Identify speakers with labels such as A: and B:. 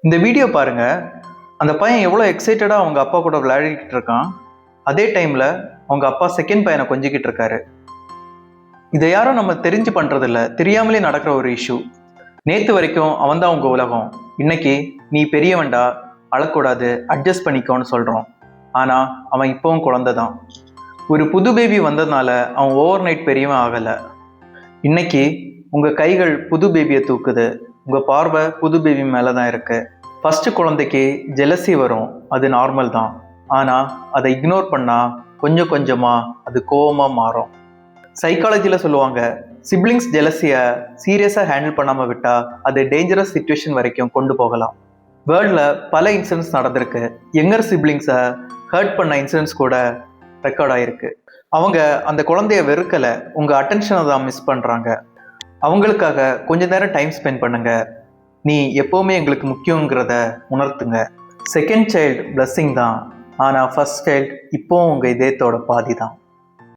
A: இந்த வீடியோ பாருங்க. அந்த பையன் எவ்வளோ எக்ஸைட்டடாக அவங்க அப்பா கூட விளையாடிக்கிட்டு இருக்கான். அதே டைமில் அவங்க அப்பா செகண்ட் பையனை கொஞ்சிக்கிட்டு இருக்காரு. இதை யாரும் நம்ம தெரிஞ்சு பண்ணுறதில்ல, தெரியாமலே நடக்கிற ஒரு இஷ்யூ. நேற்று வரைக்கும் அவன் தான் உங்க உலகம். இன்னைக்கு நீ பெரியவன்டா, அழக்கூடாது, அட்ஜஸ்ட் பண்ணிக்கோன்னு சொல்கிறோம். ஆனால் அவன் இப்போவும் குழந்தை தான். ஒரு புது பேபி வந்ததுனால அவன் ஓவர் நைட் பெரியவன் ஆகலை. இன்னைக்கு உங்கள் கைகள் புது பேபியை தூக்குது, உங்கள் பார்வை புது பேபி மேலே தான் இருக்கு. ஃபர்ஸ்ட் குழந்தைக்கு ஜெலசி வரும், அது நார்மல் தான். ஆனால் அதை இக்னோர் பண்ணால் கொஞ்சம் கொஞ்சமாக அது கோவமாக மாறும். சைக்காலஜியில் சொல்லுவாங்க, சிப்ளிங்ஸ் ஜெலசியை சீரியஸாக ஹேண்டில் பண்ணாமல் விட்டால் அது டேஞ்சரஸ் சுச்சுவேஷன் வரைக்கும் கொண்டு போகலாம். வேர்ல்டில் பல இன்சிடென்ட்ஸ் நடந்திருக்கு. யங்கர் சிப்ளிங்ஸை ஹர்ட் பண்ண இன்சிடென்ட்ஸ் கூட ரெக்கார்ட் ஆகிருக்கு. அவங்க அந்த குழந்தைய வெறுக்கலை, உங்கள் அட்டென்ஷனை தான் மிஸ் பண்ணுறாங்க. அவங்களுக்காக கொஞ்ச நேரம் டைம் ஸ்பெண்ட் பண்ணுங்க. நீ எப்போவுமே எங்களுக்கு முக்கியங்கிறத உணர்த்துங்க. செகண்ட் சைல்டு பிளஸ்ஸிங் தான், ஆனால் ஃபர்ஸ்ட் சைல்டு இப்போவும் உங்கள் இதயத்தோட பாதி தான்.